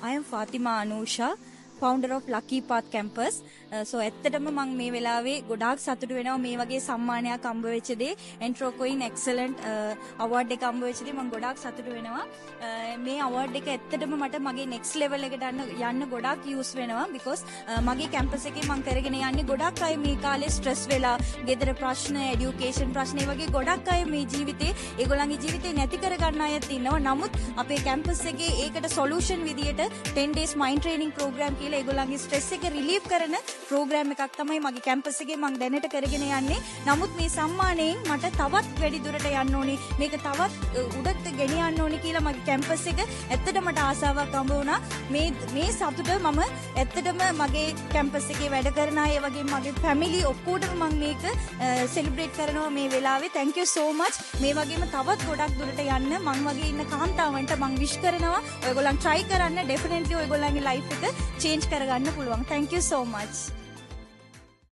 I am Fatima Anusha, founder of Lucky Path Campus. So ඇත්තටම මම මේ වෙලාවේ ගොඩාක් සතුටු වෙනවා මේ වගේ සම්මානයක් හම්බ වෙච්ච දේ Entrocoin excellent award එක හම්බ වෙච්ච දේ මම ගොඩාක් සතුටු වෙනවා. මේ award එක ඇත්තටම මට මගේ next level එකට යන්න ගොඩාක් use වෙනවා because මගේ campus එකේ මම කරගෙන යන්නේ ගොඩාක් අය මේ කාලේ stress වෙලා ගෙදර ප්‍රශ්න education ප්‍රශ්න ඒ වගේ ගොඩාක් අය මේ ජීවිතේ ඒගොල්ලන්ගේ ජීවිතේ නැති කර ගන්න අයත් ඉන්නවා. නමුත් අපේ campus එකේ ඒකට solution විදියට 10 days mind training program කියලා ඒගොල්ලන්ගේ stress එක relieve කරන program එකක් තමයි මගේ campus එකේ මම දැනට කරගෙන යන්නේ. නමුත් මේ සම්මානයෙන් මට තවත් වැඩි දුරට යන්න ඕනේ. මේක තවත් උඩට ගෙනියන්න ඕනේ කියලා මගේ campus එක ඇත්තටම මට ආසාවක් හම්බ වුණා. මේ සතුට මම ඇත්තටම මගේ campus එකේ වැඩ කරන අය වගේ මගේ family ඔක්කොටම මම මේක celebrate කරනවා මේ වෙලාවේ. Thank you so much. මේ වගේම තවත් ගොඩක් දුරට යන්න මම වගේ ඉන්න කාන්තාවන්ට මම wish කරනවා. ඔයගොල්ලන් try කරන්න definitely ඔයගොල්ලන්ගේ life එක change කරගන්න පුළුවන්. Thank you so much.